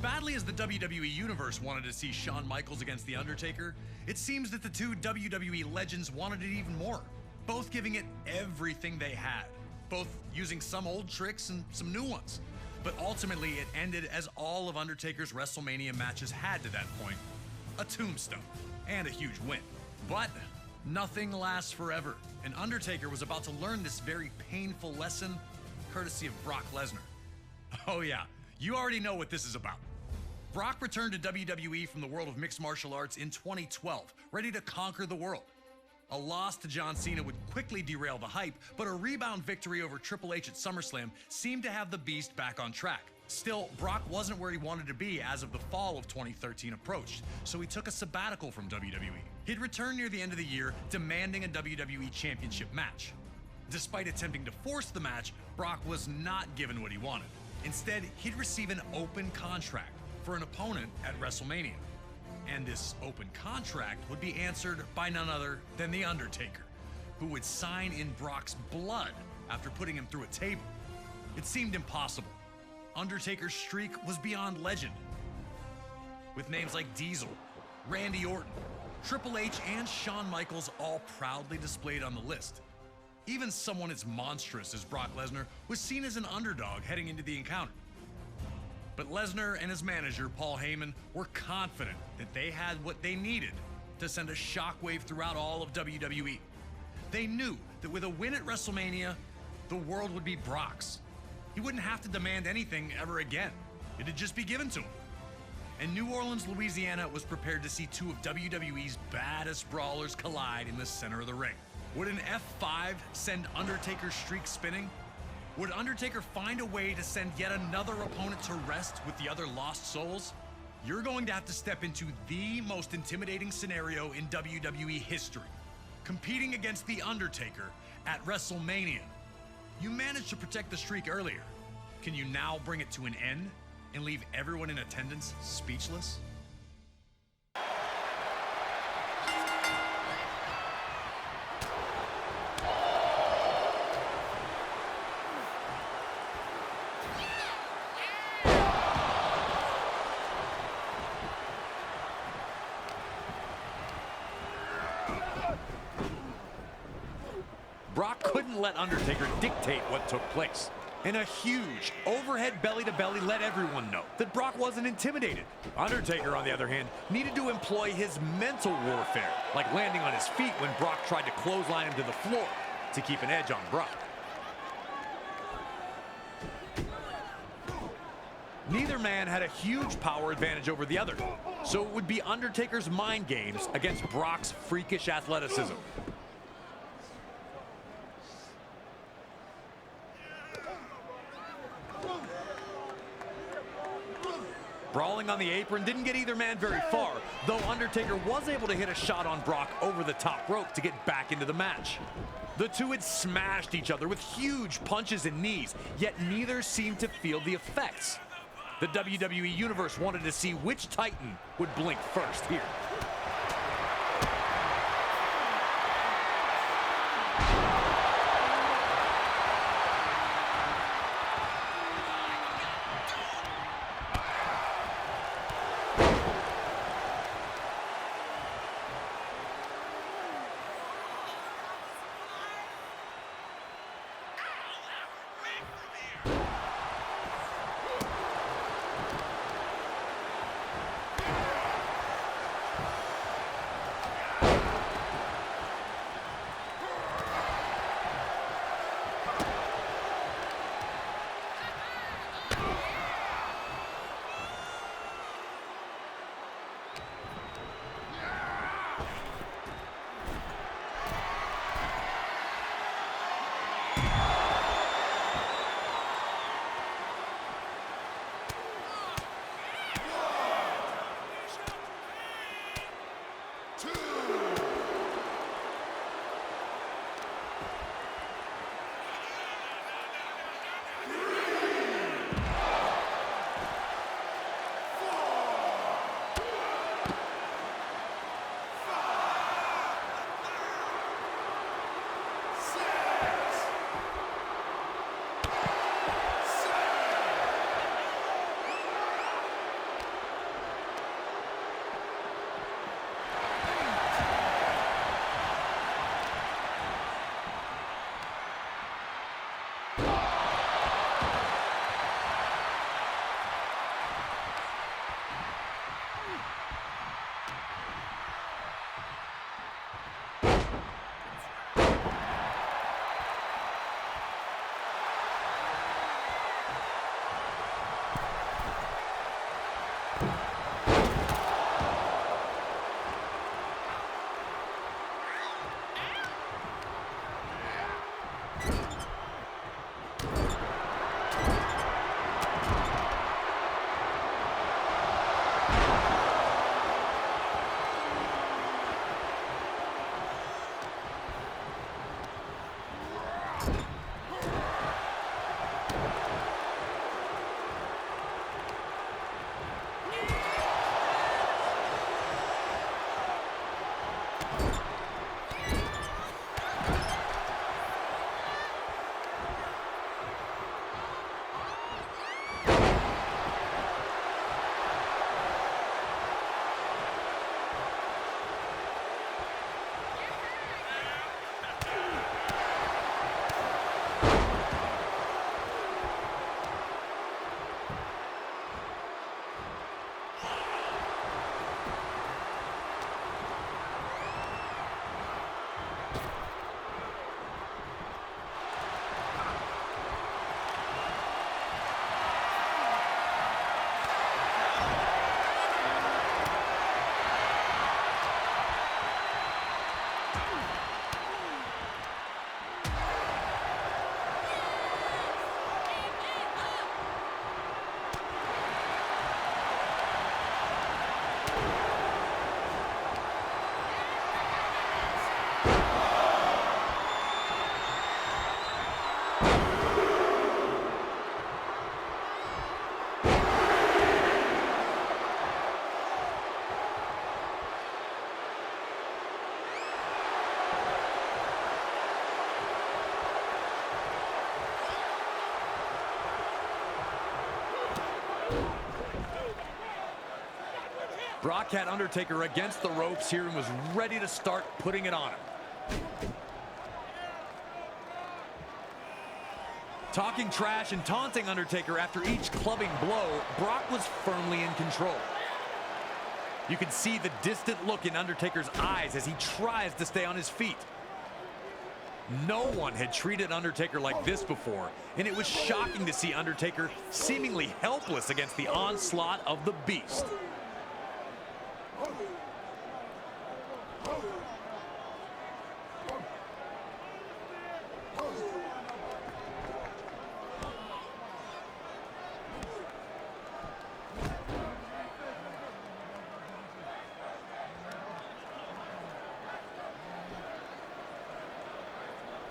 badly as the WWE Universe wanted to see Shawn Michaels against The Undertaker, it seems that the two WWE legends wanted it even more, both giving it everything they had, both using some old tricks and some new ones. But ultimately, it ended as all of Undertaker's WrestleMania matches had to that point: a tombstone and a huge win. But nothing lasts forever, and Undertaker was about to learn this very painful lesson courtesy of Brock Lesnar. Oh yeah, you already know what this is about. Brock returned to WWE from the world of mixed martial arts in 2012, ready to conquer the world. A loss to John Cena would quickly derail the hype, but a rebound victory over Triple H at SummerSlam seemed to have the beast back on track. Still, Brock wasn't where he wanted to be as of the fall of 2013 approached, so he took a sabbatical from WWE. He'd return near the end of the year, demanding a WWE Championship match. Despite attempting to force the match, Brock was not given what he wanted. Instead, he'd receive an open contract for an opponent at WrestleMania. And this open contract would be answered by none other than The Undertaker, who would sign in Brock's blood after putting him through a table. It seemed impossible. Undertaker's streak was beyond legend, with names like Diesel, Randy Orton, Triple H, and Shawn Michaels all proudly displayed on the list. Even someone as monstrous as Brock Lesnar was seen as an underdog heading into the encounter. But Lesnar and his manager, Paul Heyman, were confident that they had what they needed to send a shockwave throughout all of WWE. They knew that with a win at WrestleMania, the world would be Brock's. He wouldn't have to demand anything ever again. It'd just be given to him. And New Orleans, Louisiana was prepared to see two of WWE's baddest brawlers collide in the center of the ring. Would an F5 send Undertaker's streak spinning? Would Undertaker find a way to send yet another opponent to rest with the other lost souls? You're going to have to step into the most intimidating scenario in WWE history, competing against The Undertaker at WrestleMania. You managed to protect the streak earlier. Can you now bring it to an end and leave everyone in attendance speechless? Brock couldn't let Undertaker dictate what took place. And a huge overhead belly-to-belly let everyone know that Brock wasn't intimidated. Undertaker, on the other hand, needed to employ his mental warfare, like landing on his feet when Brock tried to clothesline him to the floor to keep an edge on Brock. Neither man had a huge power advantage over the other, so it would be Undertaker's mind games against Brock's freakish athleticism. Brawling on the apron didn't get either man very far, though Undertaker was able to hit a shot on Brock over the top rope to get back into the match. The two had smashed each other with huge punches and knees, yet neither seemed to feel the effects. The WWE Universe wanted to see which Titan would blink first here. Brock had Undertaker against the ropes here and was ready to start putting it on him. Talking trash and taunting Undertaker after each clubbing blow, Brock was firmly in control. You can see the distant look in Undertaker's eyes as he tries to stay on his feet. No one had treated Undertaker like this before, and it was shocking to see Undertaker seemingly helpless against the onslaught of the Beast.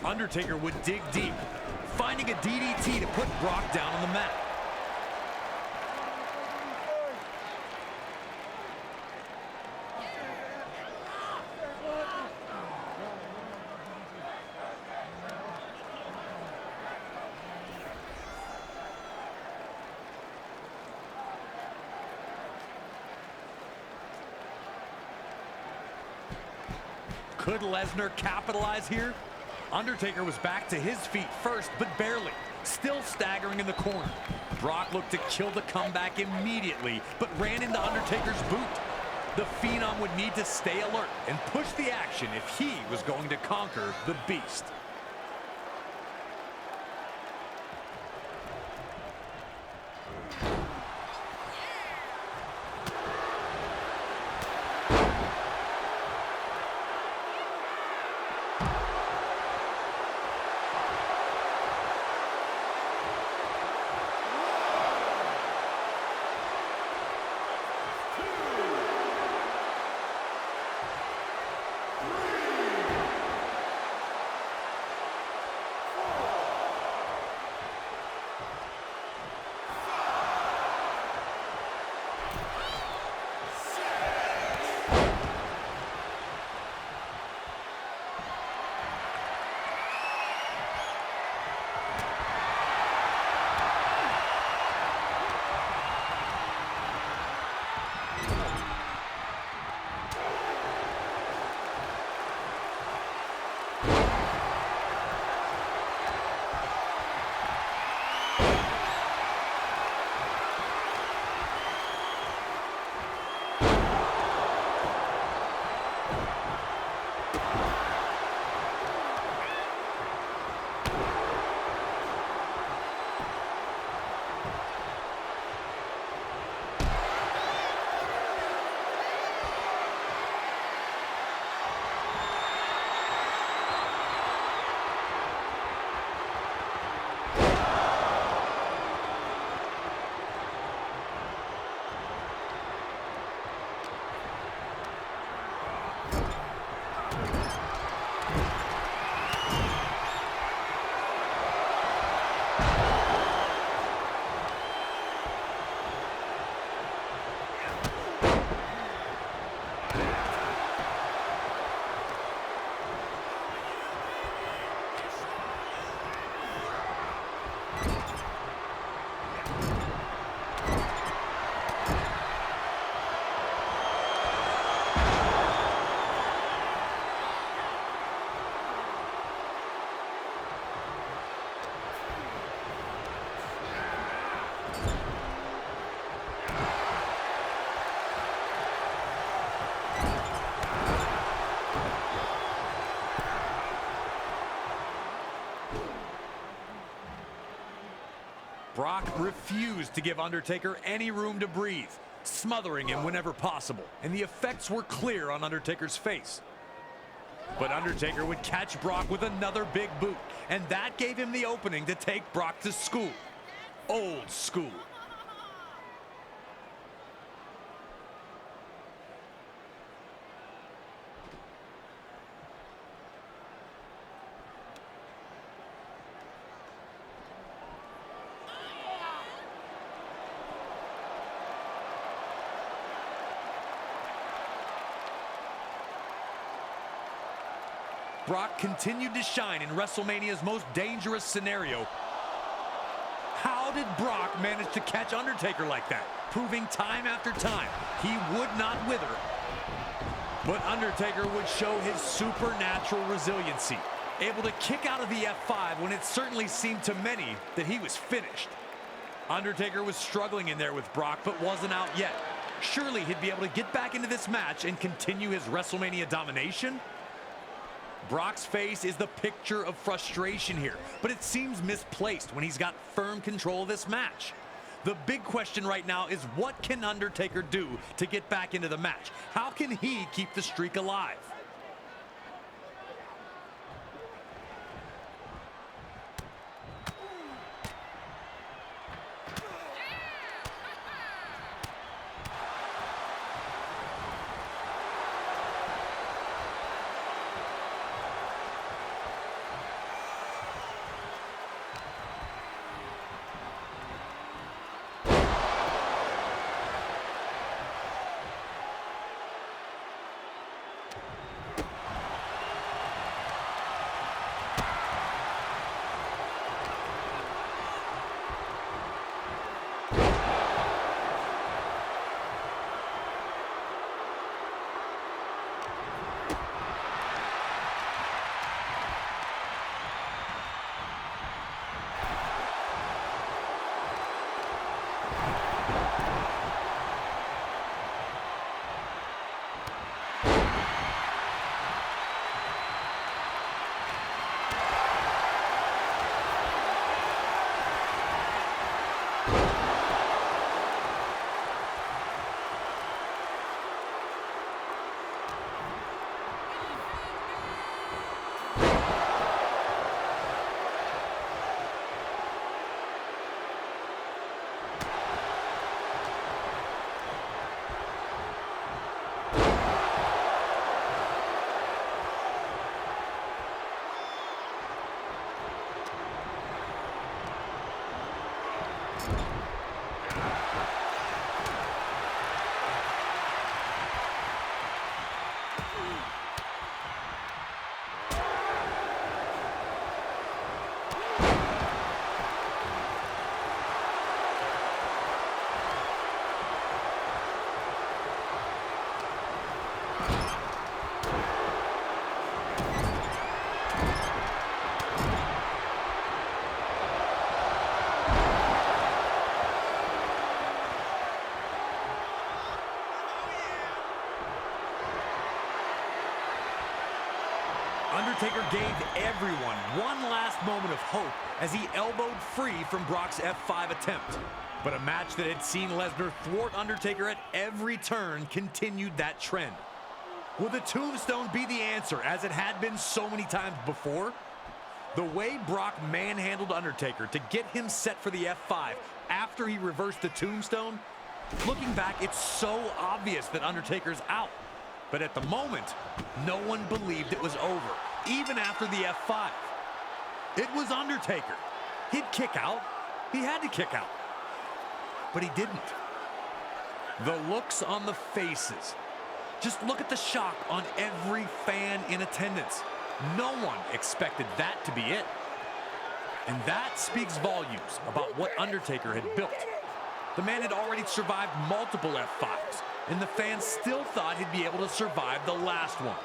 Undertaker would dig deep, finding a DDT to put Brock down on the mat. Could Lesnar capitalize here? Undertaker was back to his feet first, but barely, still staggering in the corner. Brock looked to kill the comeback immediately, but ran into Undertaker's boot. The Phenom would need to stay alert and push the action if he was going to conquer the Beast. Brock refused to give Undertaker any room to breathe, smothering him whenever possible, and the effects were clear on Undertaker's face. But Undertaker would catch Brock with another big boot, and that gave him the opening to take Brock to school. Old school. Brock continued to shine in WrestleMania's most dangerous scenario. How did Brock manage to catch Undertaker like that? Proving time after time, he would not wither. But Undertaker would show his supernatural resiliency, able to kick out of the F5 when it certainly seemed to many that he was finished. Undertaker was struggling in there with Brock, but wasn't out yet. Surely he'd be able to get back into this match and continue his WrestleMania domination? Brock's face is the picture of frustration here, but it seems misplaced when he's got firm control of this match. The big question right now is, what can Undertaker do to get back into the match? How can he keep the streak alive? Undertaker gave everyone one last moment of hope as he elbowed free from Brock's F5 attempt. But a match that had seen Lesnar thwart Undertaker at every turn continued that trend. Will the tombstone be the answer, as it had been so many times before? The way Brock manhandled Undertaker to get him set for the F5 after he reversed the tombstone, looking back, it's so obvious that Undertaker's out. But at the moment, no one believed it was over, even after the F5. It was Undertaker. He'd kick out. He had to kick out. But he didn't. The looks on the faces. Just look at the shock on every fan in attendance. No one expected that to be it. And that speaks volumes about what Undertaker had built. The man had already survived multiple F5s, and the fans still thought he'd be able to survive the last one.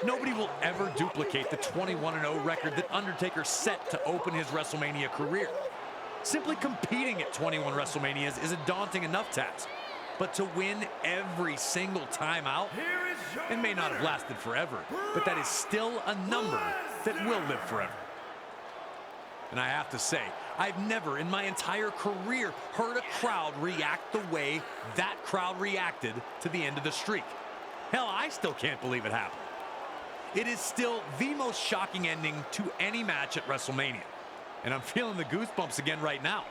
Nobody will ever duplicate the 21-0 record that Undertaker set to open his WrestleMania career. Simply competing at 21 WrestleManias is a daunting enough task, but to win every single time out, it may not have lasted forever, but that is still a number that will live forever. And I have to say, I've never in my entire career heard a crowd react the way that crowd reacted to the end of the streak. Hell, I still can't believe it happened. It is still the most shocking ending to any match at WrestleMania. And I'm feeling the goosebumps again right now.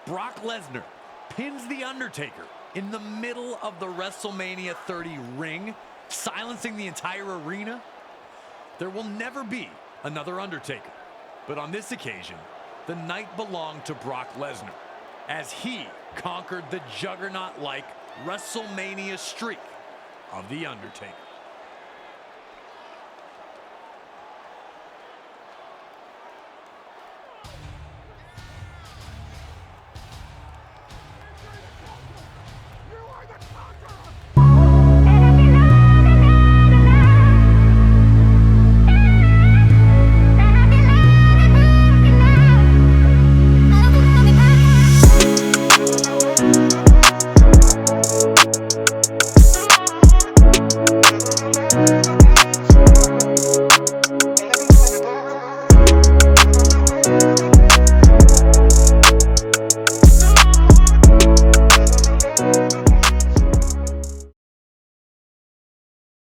Brock Lesnar pins The Undertaker in the middle of the WrestleMania 30 ring, silencing the entire arena. There will never be another Undertaker. But on this occasion, the night belonged to Brock Lesnar, as he conquered the juggernaut-like WrestleMania streak of The Undertaker.